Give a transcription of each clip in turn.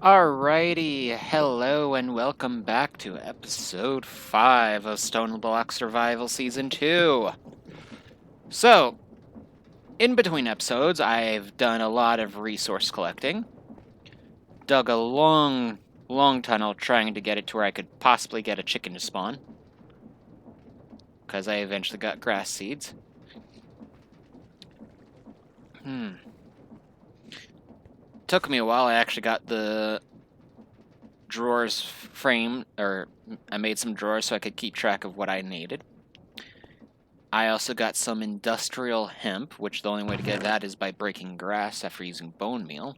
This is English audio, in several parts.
Alrighty, hello and welcome back to episode 5 of Stoneblock Survival Season 2. So, in between episodes, I've done a lot of resource collecting, dug a long tunnel trying to get it to where I could possibly get a chicken to spawn, because I eventually got grass seeds. Took me a while. I actually got the drawers framed, or I made some drawers so I could keep track of what I needed. I also got some industrial hemp, which the only way to get that is by breaking grass after using bone meal.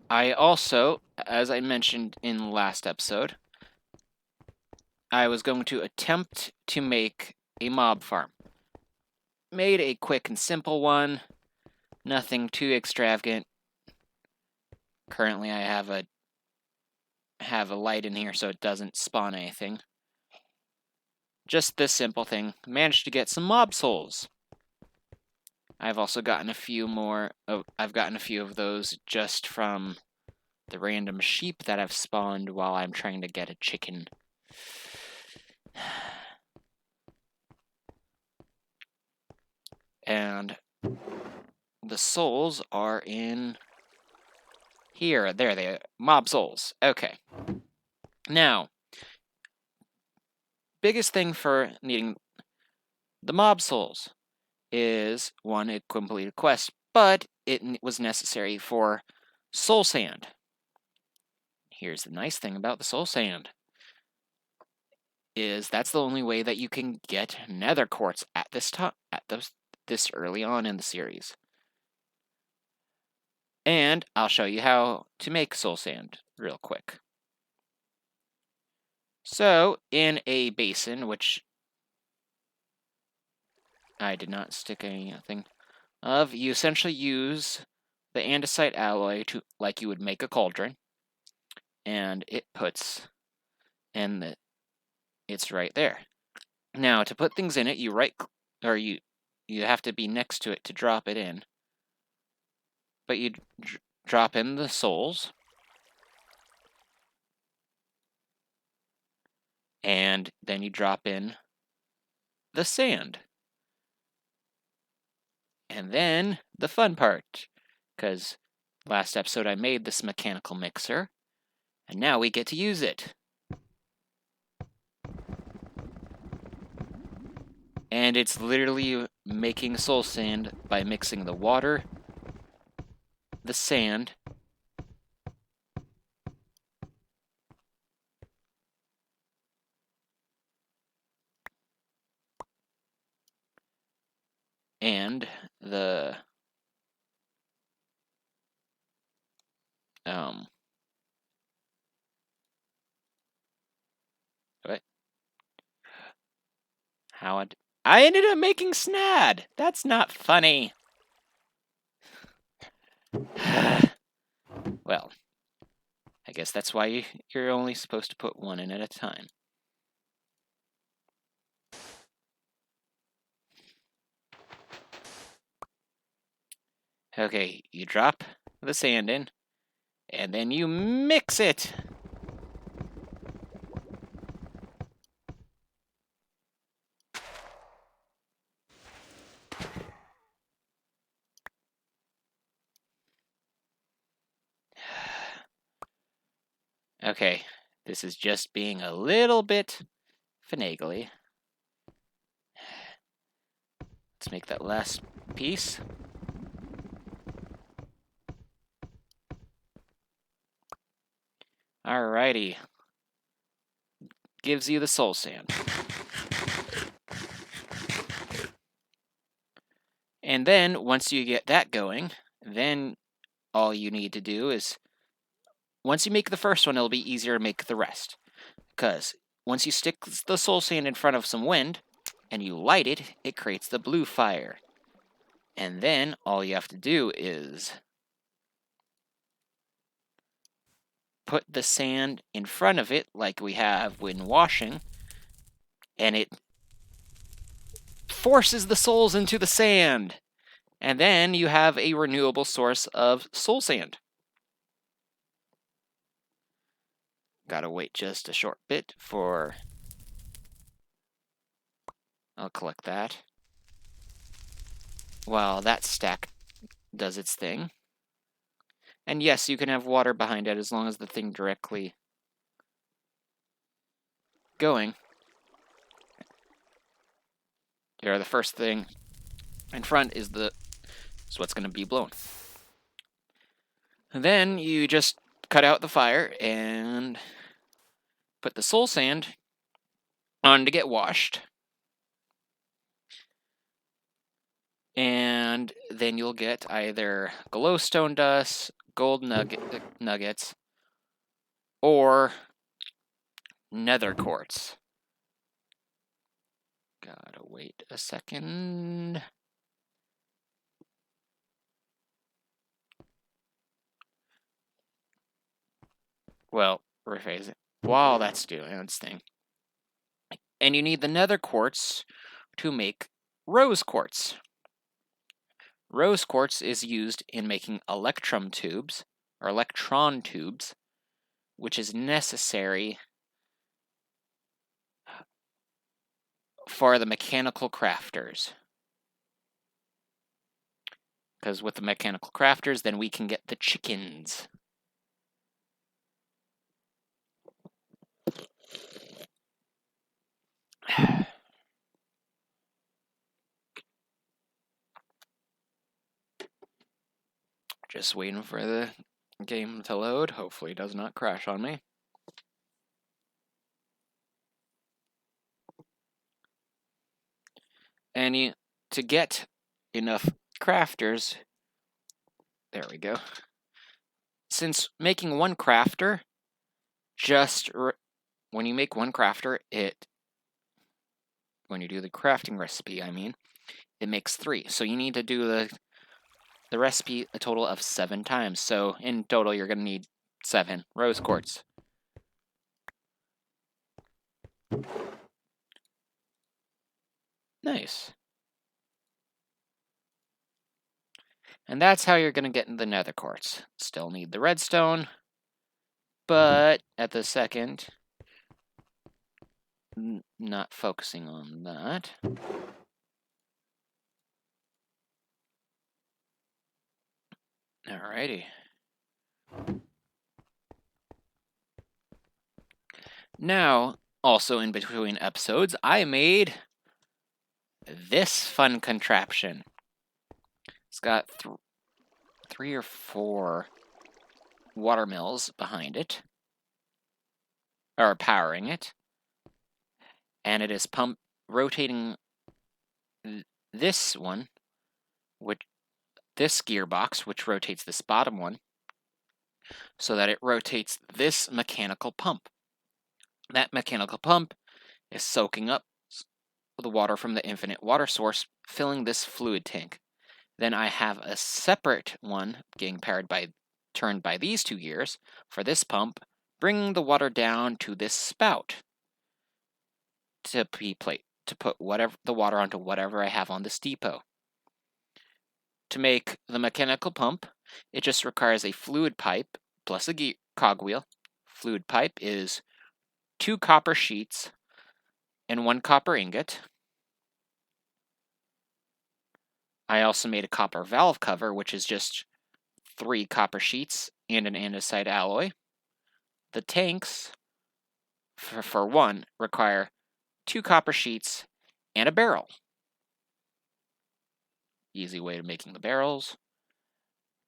I also, as I mentioned in the last episode, I was going to attempt to make a mob farm. Made a quick and simple one, nothing too extravagant. Currently I have a light in here so it doesn't spawn anything. Just this simple thing. Managed to get some mob souls. I've also gotten a few more. I've gotten a few of those just from the random sheep that I've spawned while I'm trying to get a chicken. And the souls are in here. There they are. Mob souls. Okay. Now, biggest thing for needing the mob souls is, one, it completed a quest, but it was necessary for soul sand. Here's the nice thing about the soul sand. Is that's the only way that you can get nether quartz at this early on in the series. And I'll show you how to make soul sand real quick. So, in a basin, which I did not stick anything of, you essentially use the andesite alloy to, like you would make a cauldron, and it puts, and it's right there. Now, to put things in it, you have to be next to it to drop it in. But you drop in the souls, and then you drop in the sand. And then the fun part, because last episode I made this mechanical mixer, and now we get to use it. And it's literally making soul sand by mixing the water, the sand, and the what? I ended up making snad. That's not funny. Well, I guess that's why you're only supposed to put one in at a time. Okay, you drop the sand in, and then you mix it. Okay, this is just being a little bit finagly. Let's make that last piece. Alrighty. Gives you the soul sand. And then, once you get that going, then all you need to do is, once you make the first one, it'll be easier to make the rest. Because once you stick the soul sand in front of some wind, and you light it, it creates the blue fire. And then, all you have to do is put the sand in front of it, like we have when washing, and it forces the souls into the sand. And then you have a renewable source of soul sand. Gotta wait just a short bit for... I'll collect that. While that stack does its thing. And yes, you can have water behind it as long as the thing directly going. Here, the first thing in front is what's going to be blown. And then you just cut out the fire and put the soul sand on to get washed. And then you'll get either glowstone dust, gold nuggets, or nether quartz. Gotta wait a second. Well, rephrase it. While that's doing its thing. And you need the nether quartz to make rose quartz. Rose quartz is used in making electron tubes, which is necessary for the mechanical crafters. Because with the mechanical crafters, then we can get the chickens. Just waiting for the game to load. Hopefully it does not crash on me. And to get enough crafters, there we go. Since making one crafter, when you make one crafter, when you do the crafting recipe, it makes 3. So you need to do the recipe a total of 7 times. So in total, you're going to need 7 rose quartz. Nice. And that's how you're going to get in the nether quartz. Still need the redstone, but at the second, not focusing on that. Alrighty. Now, also in between episodes, I made this fun contraption. It's got 3 or 4 water mills behind it, or powering it, and it is rotating this one, this gearbox, which rotates this bottom one, so that it rotates this mechanical pump. That mechanical pump is soaking up the water from the infinite water source, filling this fluid tank. Then I have a separate one getting turned by these 2 gears for this pump, bringing the water down to this spout to put the water onto whatever I have on this depot. To make the mechanical pump, it just requires a fluid pipe plus a cogwheel. Fluid pipe is 2 copper sheets and 1 copper ingot. I also made a copper valve cover, which is just 3 copper sheets and an andesite alloy. The tanks, for one, require 2 copper sheets and a barrel. Easy way of making the barrels.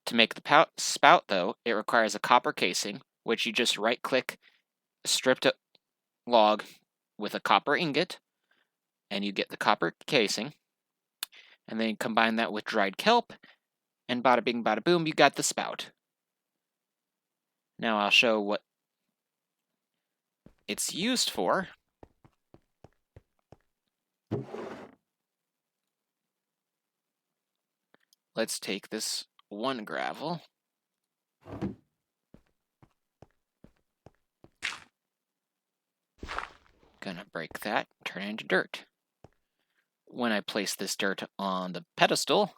To make the spout, though, it requires a copper casing, which you just right-click a stripped log with a copper ingot, and you get the copper casing. And then combine that with dried kelp, and bada bing, bada boom, you got the spout. Now I'll show what it's used for. Let's take this 1 gravel. Gonna break that, turn it into dirt. when I place this dirt on the pedestal,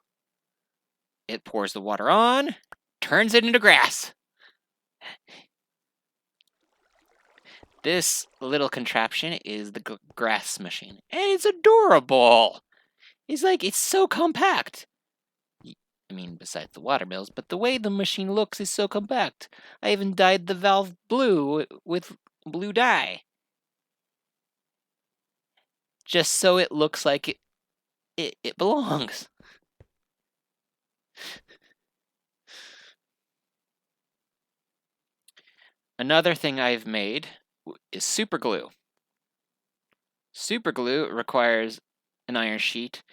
it pours the water on, turns it into grass. This little contraption is the grass machine, and it's adorable. It's so compact. I mean, besides the watermills, but the way the machine looks is so compact. I even dyed the valve blue with blue dye, just so it looks like it belongs. Another thing I've made is super glue. Super glue requires an iron sheet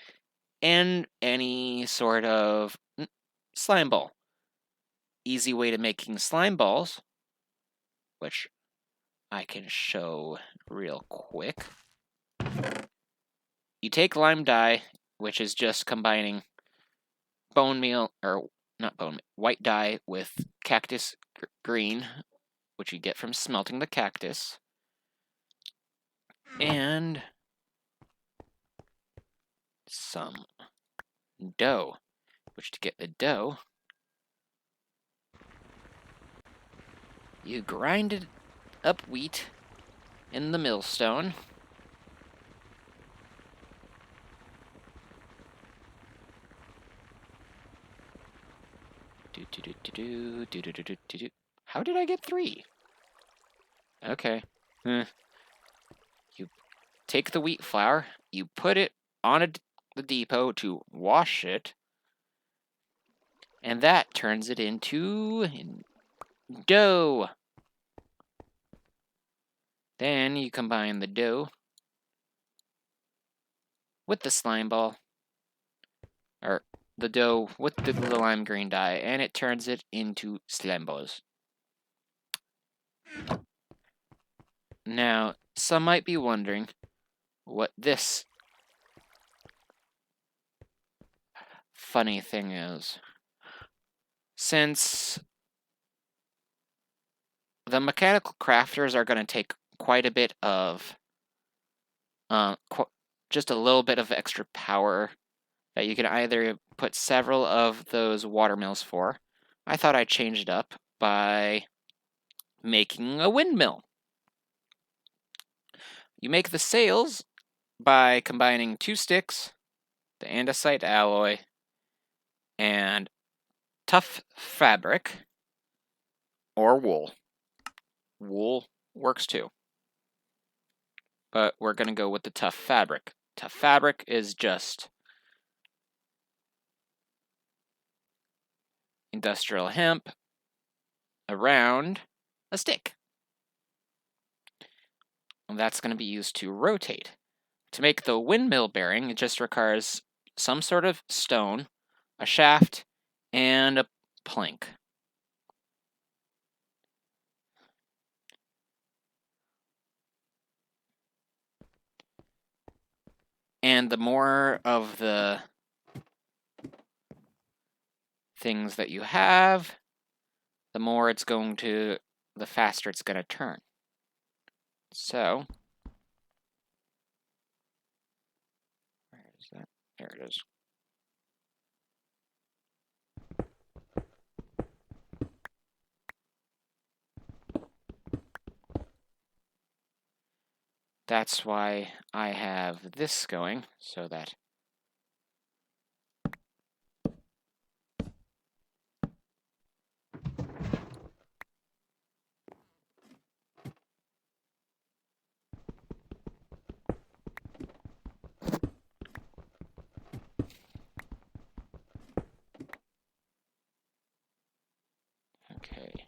and any sort of slime ball. Easy way to making slime balls, which I can show real quick. You take lime dye, which is just combining bone meal, or not bone, white dye with cactus green, which you get from smelting the cactus, and some dough, which to get the dough, you grind up wheat in the millstone. How did I get 3? Okay. You take the wheat flour, you put it on the depot to wash it, and that turns it into dough. Then you combine the dough with the slime ball, or the dough with the lime green dye, and it turns it into slime balls. Now, some might be wondering what this funny thing is. Since the mechanical crafters are going to take quite a bit of, just a little bit of extra power that you can either put several of those watermills for, I thought I'd change it up by making a windmill. You make the sails by combining 2 sticks, the andesite alloy, and tough fabric, or wool. Wool works too, but we're going to go with the tough fabric. Tough fabric is just industrial hemp around a stick. And that's going to be used to rotate. To make the windmill bearing, it just requires some sort of stone, a shaft, and a plank. And the more of the things that you have, the more the faster it's going to turn. So, where is that? There it is. That's why I have this going, so that okay.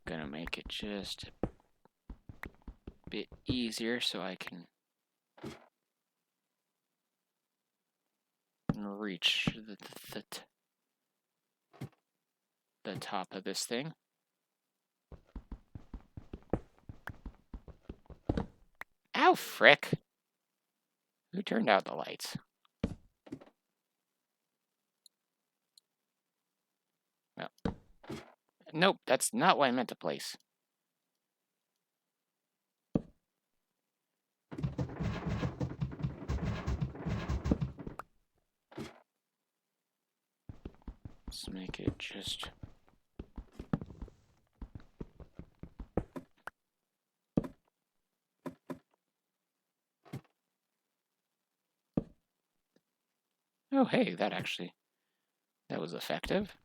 Gonna make it just a bit easier so I can reach the top of this thing. Ow, frick! Who turned out the lights? Well, Nope, that's not what I meant to place. Let's make it just... Oh, hey, that was effective.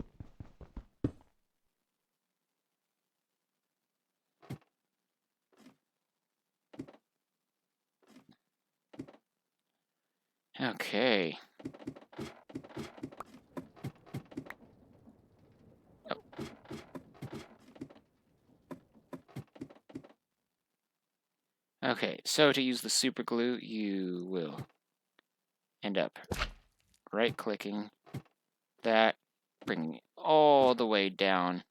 Okay. Oh. Okay, so to use the super glue, you will end up right-clicking that, bringing it all the way down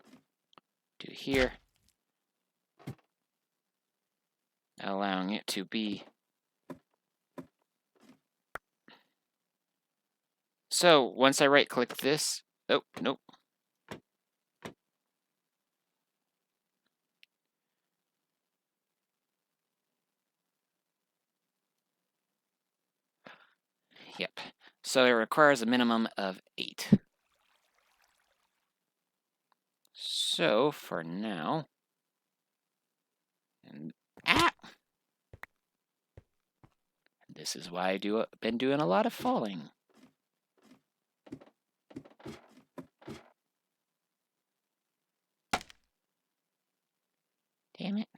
to here, allowing it to be... So, once I right-click this... Oh, nope. Yep. So it requires a minimum of 8. So, for now... This is why I've been doing a lot of falling. Damn it.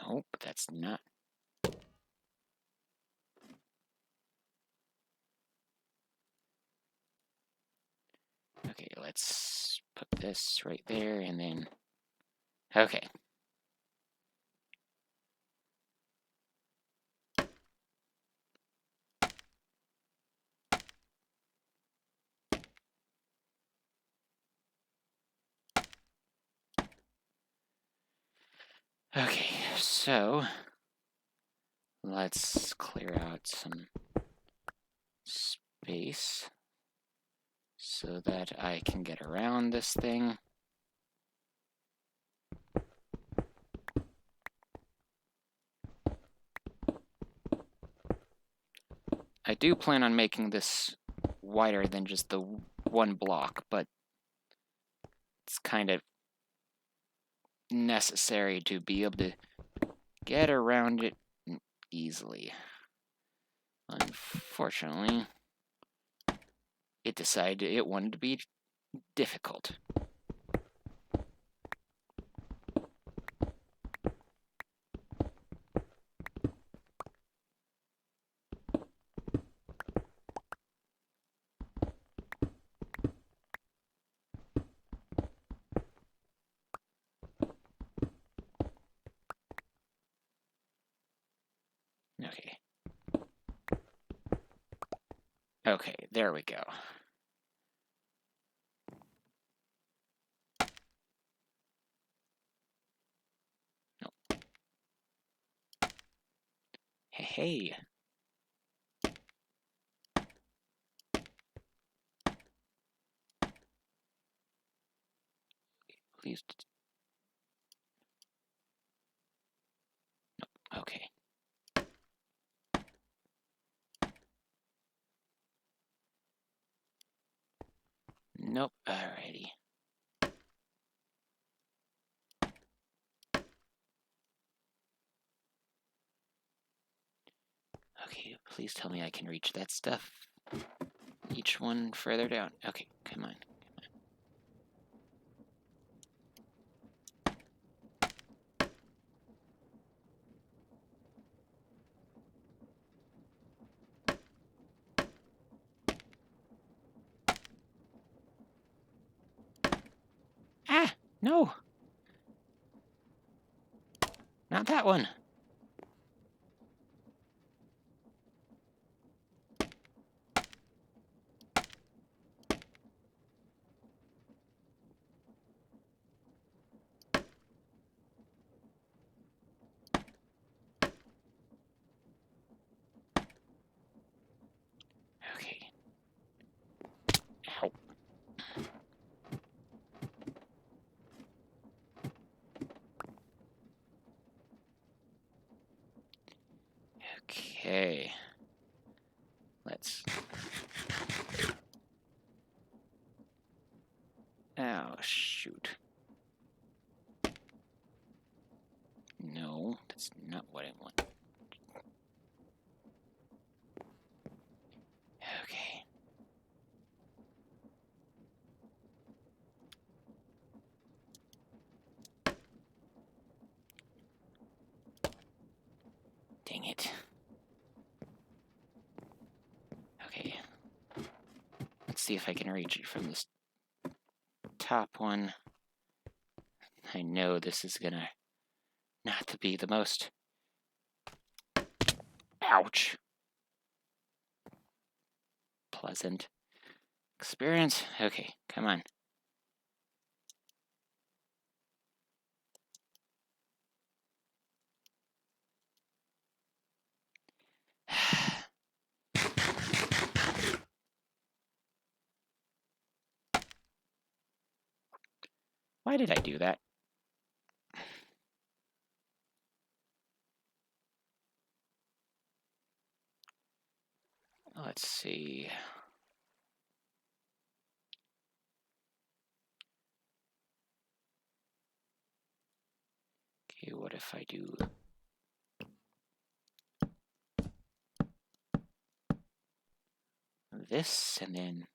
Nope, that's not... Okay, let's put this right there, and then... Okay. Okay, so... Let's clear out some space so that I can get around this thing. I do plan on making this wider than just the one block, but it's kind of necessary to be able to get around it easily. Unfortunately, it decided it wanted to be difficult. Okay. Okay, there we go. Nope. Hey. Please. Nope. Okay. Nope. Alrighty. Okay, please tell me I can reach that stuff. Each one further down. Okay, come on. Ah! No! Not that one. Okay. Let's... Oh, shoot. No, that's not what I want. Okay. Dang it. Okay. Let's see if I can reach it from this top one. I know this is gonna not to be the most... Ouch. Pleasant experience. Okay, come on. Why did I do that? Let's see. Okay, what if I do... this, and then...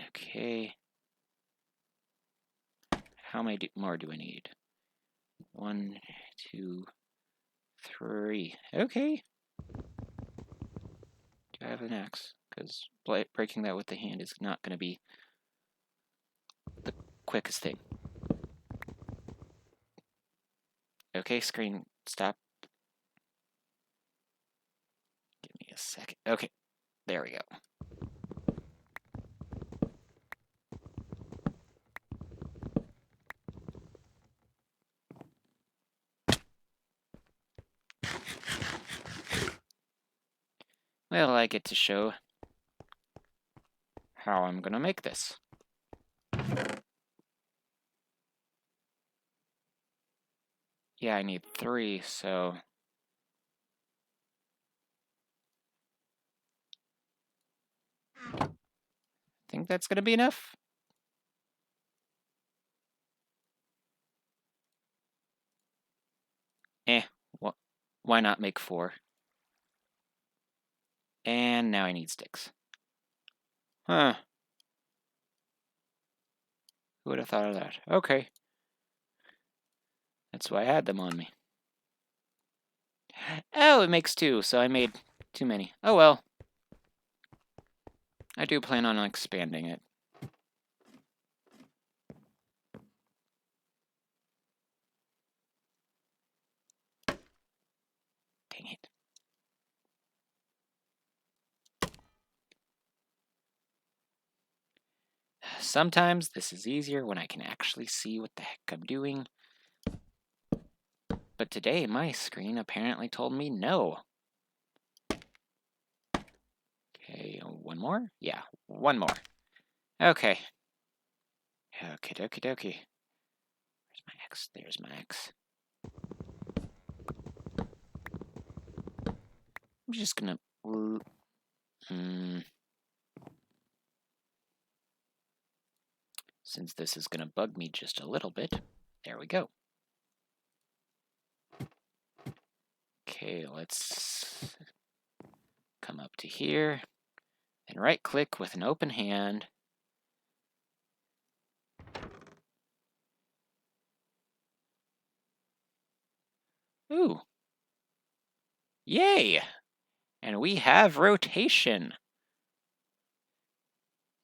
Okay. How many more do I need? 1, 2, 3. Okay. Do I have an axe? Because breaking that with the hand is not going to be the quickest thing. Okay, screen, stop. Give me a second. Okay, there we go. Well, I get to show how I'm going to make this. Yeah, I need 3, so... I think that's going to be enough. Why not make 4? And now I need sticks. Huh. Who would have thought of that? Okay. That's why I had them on me. Oh, it makes 2, so I made too many. Oh well. I do plan on expanding it. Dang it. Sometimes this is easier when I can actually see what the heck I'm doing. But today, my screen apparently told me no. Okay, 1 more? Yeah, 1 more. Okay. Okie dokie dokie. Where's my X? There's my X. I'm just gonna... Since this is gonna bug me just a little bit, there we go. Okay, let's come up to here and right-click with an open hand. Ooh. Yay! And we have rotation.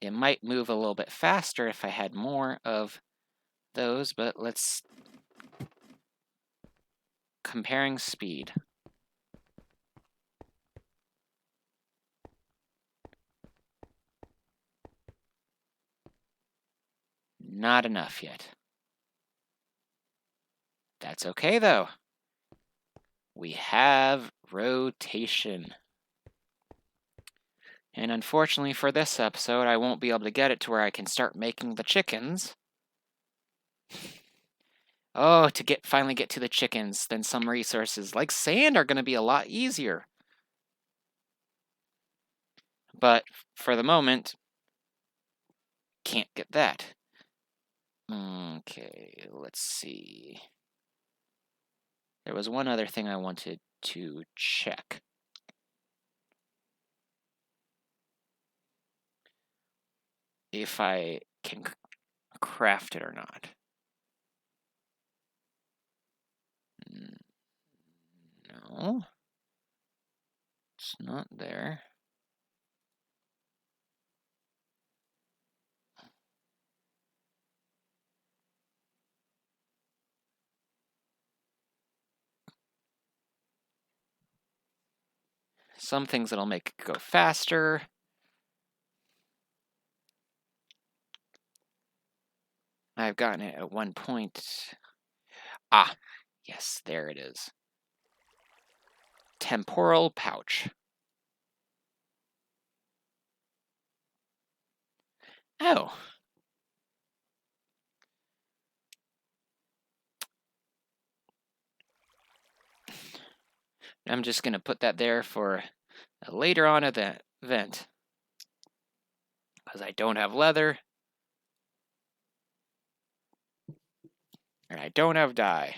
It might move a little bit faster if I had more of those, but let's... Comparing speed. Not enough yet. That's okay, though. We have rotation. And unfortunately for this episode, I won't be able to get it to where I can start making the chickens. Oh, to finally get to the chickens, then some resources like sand are going to be a lot easier. But for the moment, can't get that. Okay, let's see. There was one other thing I wanted to check. If I can craft it or not. No. It's not there. Some things that'll make it go faster. I've gotten it at one point. Ah, yes, there it is. Temporal pouch. Oh. I'm just going to put that there for a later on event. Because I don't have leather. And I don't have dye.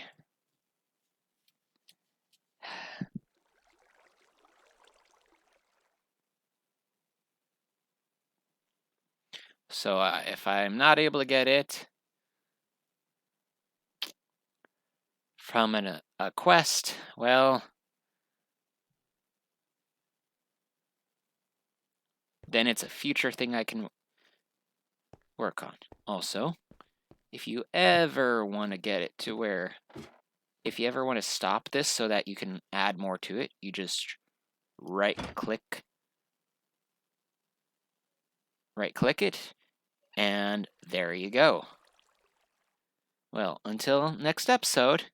So if I'm not able to get it from a quest, well, then it's a future thing I can work on. Also, if you ever want to get it to where, if you ever want to stop this so that you can add more to it, you just right-click it, and there you go. Well, until next episode,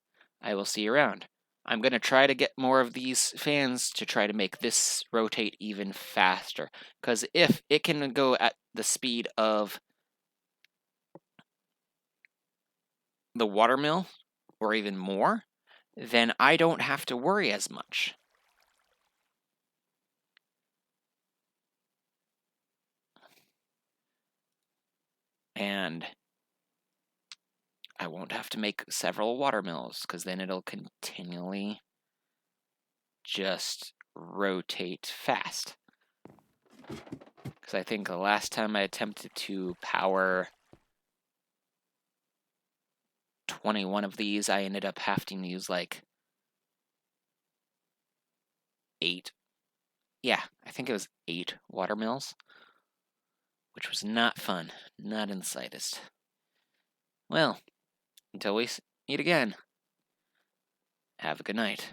I will see you around. I'm going to try to get more of these fans to try to make this rotate even faster. Because if it can go at the speed of the watermill, or even more, then I don't have to worry as much. And I won't have to make several watermills, because then it'll continually just rotate fast. Because I think the last time I attempted to power 21 of these, I ended up having to use like 8. Yeah, I think it was 8 watermills, which was not fun, not in the slightest. Well, until we meet again, have a good night.